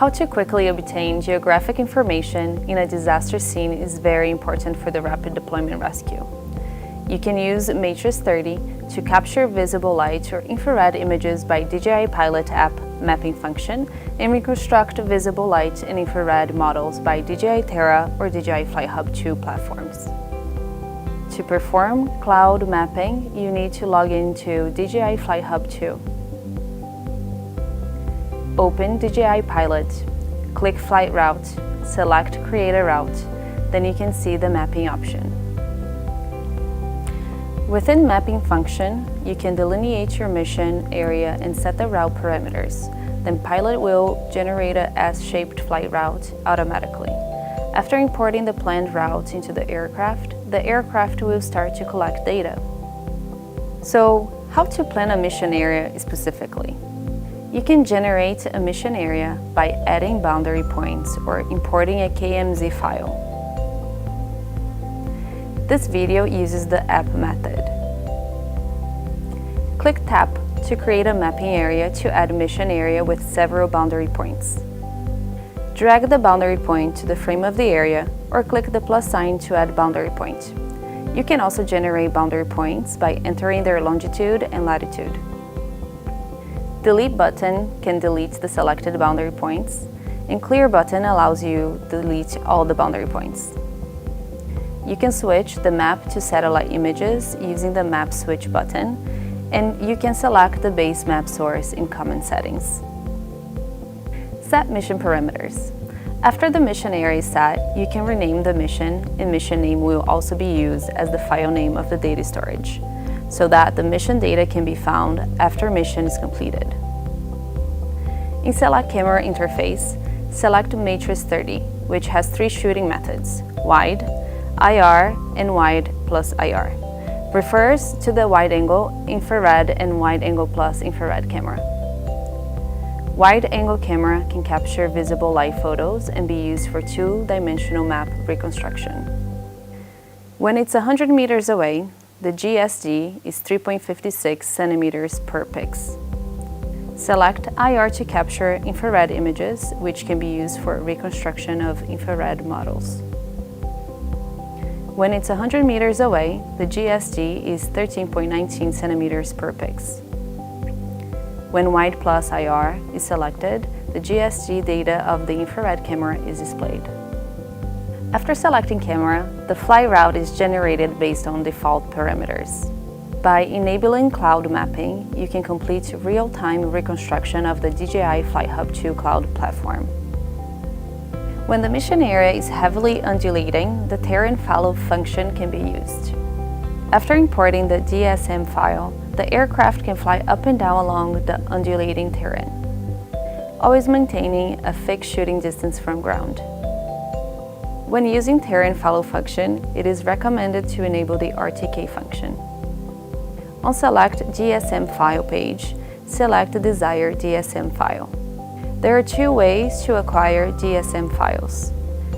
How to quickly obtain geographic information in a disaster scene is very important for the rapid deployment rescue. You can use Matrice 30 to capture visible light or infrared images by DJI Pilot app Mapping-Funktion and reconstruct visible light and infrared models by DJI Terra or DJI Fly Hub 2 platforms. To perform cloud mapping, you need to log into DJI Fly Hub 2. Open DJI Pilot, click Flight Route, select Create a Route, then you can see the mapping option. Within Mapping-Funktion, you can delineate your mission area and set the route parameters. Then Pilot will generate a S-shaped flight route automatically. After importing the planned route into the aircraft will start to collect data. So, how to plan a mission area specifically? You can generate a mission area by adding boundary points or importing a KMZ file. This video uses the app method. Click Tap to create a mapping area to add mission area with several boundary points. Drag the boundary point to the frame of the area or click the plus sign to add boundary point. You can also generate boundary points by entering their longitude and latitude. Delete button can delete the selected boundary points, and Clear button allows you to delete all the boundary points. You can switch the map to satellite images using the Map Switch button, and you can select the base map source in Common Settings. Set mission parameters. After the mission area is set, you can rename the mission, and mission name will also be used as the file name of the data storage, so that the mission data can be found after mission is completed. In Select Camera Interface, select Matrice 30, which has 3 shooting methods: wide, IR, and wide plus IR. Refers to the wide-angle, infrared, and wide-angle plus infrared camera. Wide-angle camera can capture visible light photos and be used for 2-dimensional map reconstruction. When it's 100 meters away, the GSD is 3.56 centimeters per pix. Select IR to capture infrared images, which can be used for reconstruction of infrared models. When it's 100 meters away, the GSD is 13.19 centimeters per pix. When wide plus IR is selected, the GSD data of the infrared camera is displayed. After selecting camera, the flight route is generated based on default parameters. By enabling cloud mapping, you can complete real-time reconstruction of the DJI Fly Hub 2 cloud platform. When the mission area is heavily undulating, the terrain follow function can be used. After importing the DSM file, the aircraft can fly up and down along the undulating terrain, always maintaining a fixed shooting distance from ground. When using terrain follow function, it is recommended to enable the RTK function. On Select DSM File page, select the desired DSM file. There are 2 ways to acquire DSM files.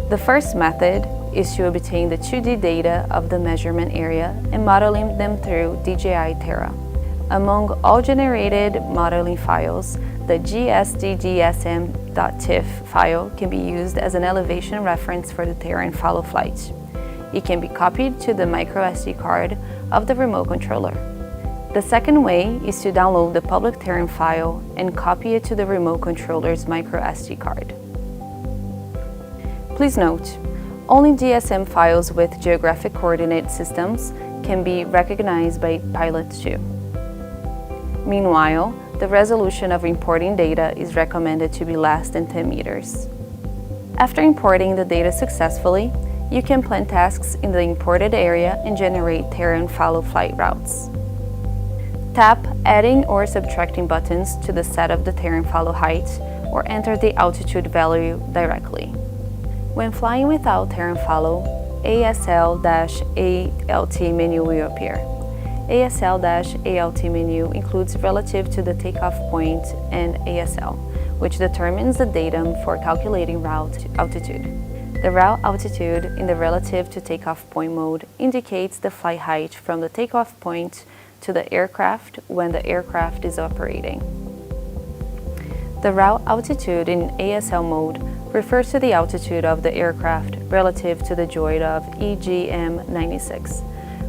The first method is to obtain the 2D data of the measurement area and modeling them through DJI Terra. Among all generated modeling files, the GSDDSM.TIFF file can be used as an elevation reference for the terrain follow flight. It can be copied to the microSD card of the remote controller. The second way is to download the public terrain file and copy it to the remote controller's microSD card. Please note, only DSM files with geographic coordinate systems can be recognized by Pilot 2. Meanwhile, the resolution of importing data is recommended to be less than 10 meters. After importing the data successfully, you can plan tasks in the imported area and generate terrain follow flight routes. Tap adding or subtracting buttons to the set of the terrain follow height or enter the altitude value directly. When flying without terrain follow, ASL-ALT menu will appear. ASL-ALT menu includes relative to the takeoff point and ASL, which determines the datum for calculating route altitude. The route altitude in the relative to takeoff point mode indicates the flight height from the takeoff point to the aircraft when the aircraft is operating. The route altitude in ASL mode refers to the altitude of the aircraft relative to the droid of EGM-96.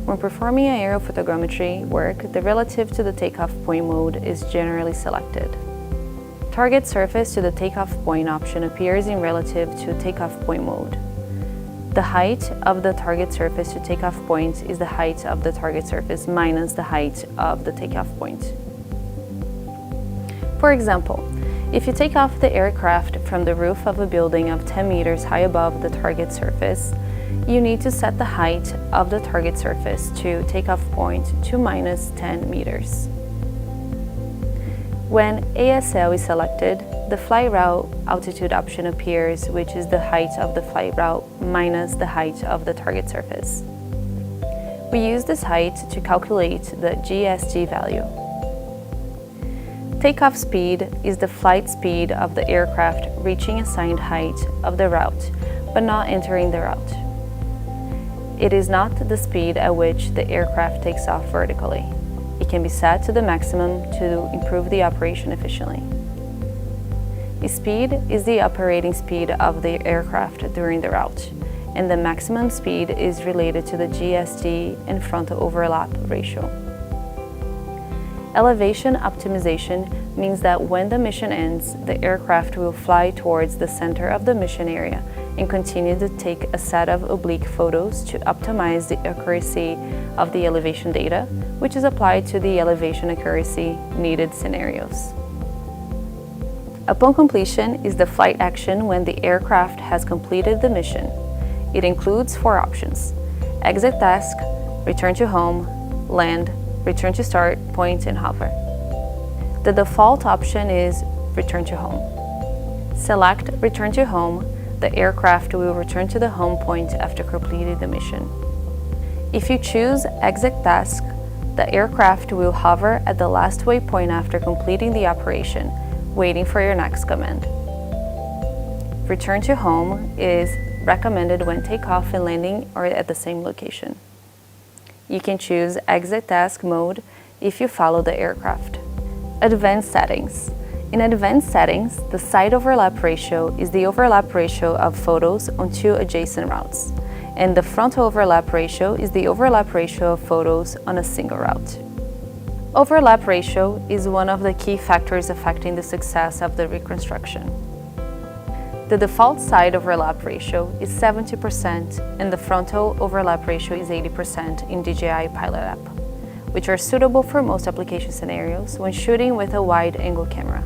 When performing aerophotogrammetry work, the relative to the takeoff point mode is generally selected. Target surface to the takeoff point option appears in relative to takeoff point mode. The height of the target surface to takeoff point is the height of the target surface minus the height of the takeoff point. For example, if you take off the aircraft from the roof of a building of 10 meters high above the target surface, you need to set the height of the target surface to takeoff point to minus 10 meters. When ASL is selected, the flight route altitude option appears, which is the height of the flight route minus the height of the target surface. We use this height to calculate the GSD value. Takeoff speed is the flight speed of the aircraft reaching assigned height of the route, but not entering the route. It is not the speed at which the aircraft takes off vertically. It can be set to the maximum to improve the operation efficiently. Speed is the operating speed of the aircraft during the route, and the maximum speed is related to the GSD and frontal overlap ratio. Elevation optimization means that when the mission ends, the aircraft will fly towards the center of the mission area and continue to take a set of oblique photos to optimize the accuracy of the elevation data, which is applied to the elevation accuracy needed scenarios. Upon completion is the flight action when the aircraft has completed the mission. It includes 4 options: exit task, return to home, land, return to start point, and hover. The default option is return to home. Select return to home. The aircraft will return to the home point after completing the mission. If you choose exit task, the aircraft will hover at the last waypoint after completing the operation, waiting for your next command. Return to home is recommended when takeoff and landing are at the same location. You can choose exit task mode if you follow the aircraft. Advanced settings. In advanced settings, the side overlap ratio is the overlap ratio of photos on 2 adjacent routes, and the frontal overlap ratio is the overlap ratio of photos on a single route. Overlap ratio is one of the key factors affecting the success of the reconstruction. The default side overlap ratio is 70% and the frontal overlap ratio is 80% in DJI Pilot app, which are suitable for most application scenarios when shooting with a wide-angle camera.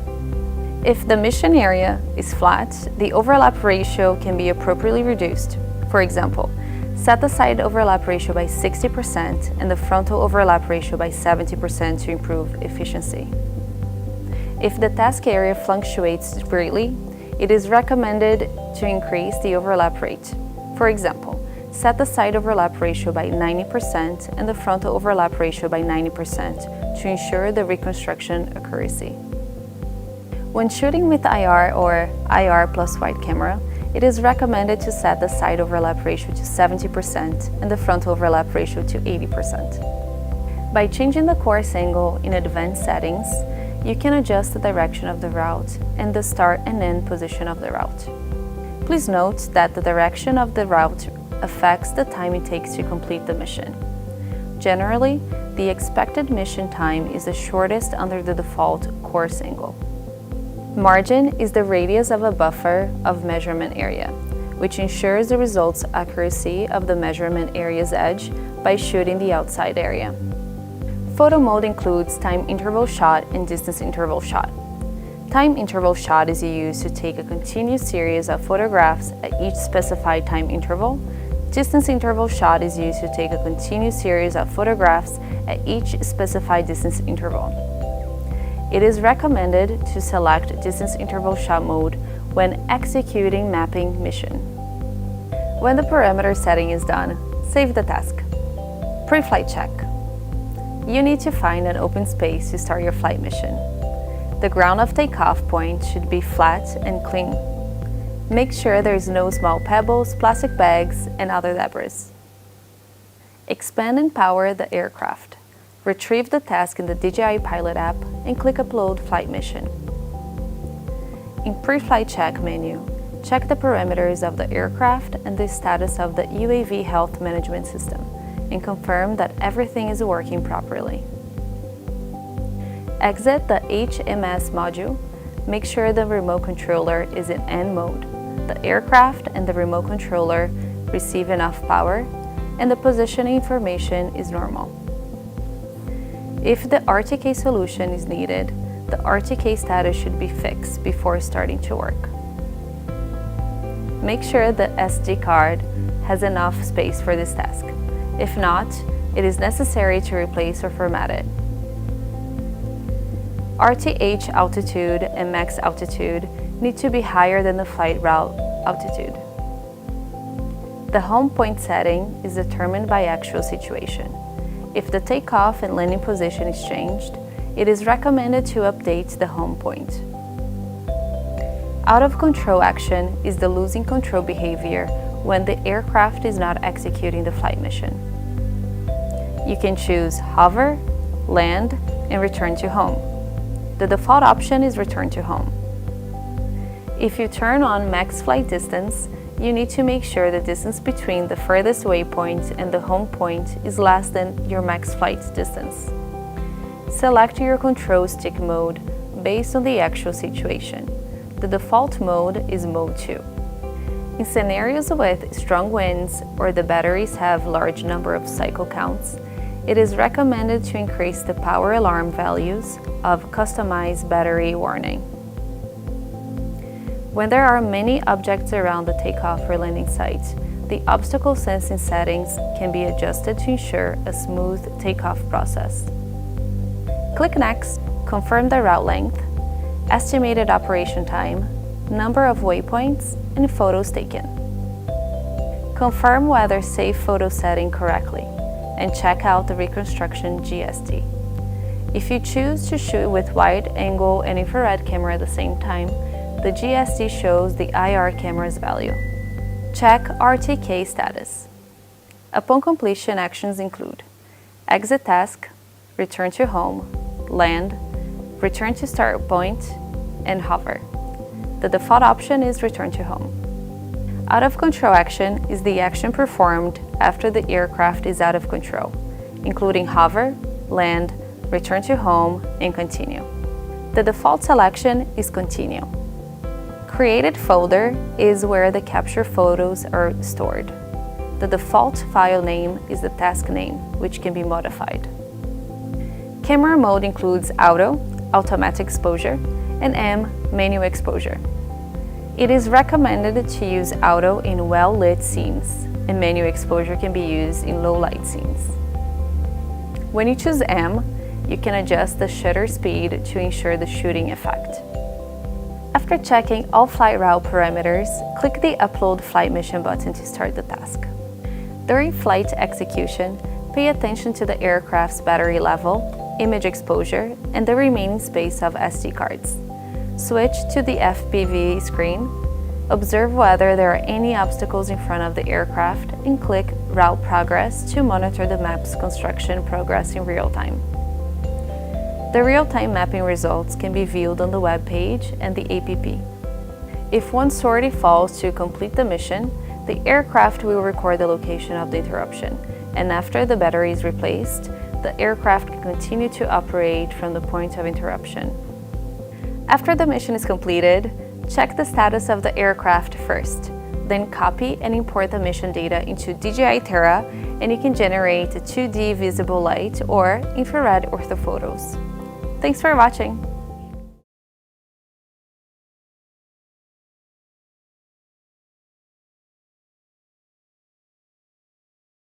If the mission area is flat, the overlap ratio can be appropriately reduced. For example, set the side overlap ratio by 60% and the frontal overlap ratio by 70% to improve efficiency. If the task area fluctuates greatly, it is recommended to increase the overlap rate. For example, set the side overlap ratio by 90% and the frontal overlap ratio by 90% to ensure the reconstruction accuracy. When shooting with IR or IR plus wide camera, it is recommended to set the side overlap ratio to 70% and the frontal overlap ratio to 80%. By changing the course angle in advanced settings, you can adjust the direction of the route and the start and end position of the route. Please note that the direction of the route affects the time it takes to complete the mission. Generally, the expected mission time is the shortest under the default course angle. Margin is the radius of a buffer of measurement area, which ensures the results accuracy of the measurement area's edge by shooting the outside area. Photo mode includes time interval shot and distance interval shot. Time interval shot is used to take a continuous series of photographs at each specified time interval. Distance interval shot is used to take a continuous series of photographs at each specified distance interval. It is recommended to select distance interval shot mode when executing mapping mission. When the parameter setting is done, save the task. Pre-flight check. You need to find an open space to start your flight mission. The ground of takeoff point should be flat and clean. Make sure there is no small pebbles, plastic bags, and other debris. Expand and power the aircraft. Retrieve the task in the DJI Pilot app and click Upload Flight Mission. In Pre-Flight Check menu, check the parameters of the aircraft and the status of the UAV Health Management System and confirm that everything is working properly. Exit the HMS module. Make sure the remote controller is in N mode, the aircraft and the remote controller receive enough power, and the positioning information is normal. If the RTK solution is needed, the RTK status should be fixed before starting to work. Make sure the SD card has enough space for this task. If not, it is necessary to replace or format it. RTH altitude and max altitude need to be higher than the flight route altitude. The home point setting is determined by actual situation. If the takeoff and landing position is changed, it is recommended to update the home point. Out of control action is the losing control behavior when the aircraft is not executing the flight mission. You can choose hover, land, and return to home. The default option is return to home. If you turn on max flight distance, you need to make sure the distance between the furthest waypoint and the home point is less than your max flight distance. Select your control stick mode based on the actual situation. The default mode is Mode 2. In scenarios with strong winds or the batteries have large number of cycle counts, it is recommended to increase the power alarm values of customized battery warning. When there are many objects around the takeoff or landing site, the obstacle sensing settings can be adjusted to ensure a smooth takeoff process. Click Next, confirm the route length, estimated operation time, number of waypoints, and photos taken. Confirm whether save photo setting correctly, and check out the reconstruction GST. If you choose to shoot with wide angle and infrared camera at the same time, the GST shows the IR camera's value. Check RTK status. Upon completion, actions include exit task, return to home, land, return to start point, and hover. The default option is return to home. Out of control action is the action performed after the aircraft is out of control, including hover, land, return to home, and continue. The default selection is continue. Created folder is where the capture photos are stored. The default file name is the task name, which can be modified. Camera mode includes auto, automatic exposure, and M, manual exposure. It is recommended to use auto in well-lit scenes, and manual exposure can be used in low-light scenes. When you choose M, you can adjust the shutter speed to ensure the shooting effect. After checking all flight route parameters, click the Upload Flight Mission button to start the task. During flight execution, pay attention to the aircraft's battery level, image exposure, and the remaining space of SD cards. Switch to the FPV screen, observe whether there are any obstacles in front of the aircraft, and click Route Progress to monitor the map's construction progress in real time. The real-time mapping results can be viewed on the web page and the APP. If one sortie falls to complete the mission, the aircraft will record the location of the interruption, and after the battery is replaced, the aircraft can continue to operate from the point of interruption. After the mission is completed, check the status of the aircraft first, then copy and import the mission data into DJI Terra, and you can generate a 2D visible light or infrared orthophotos. Thanks for watching!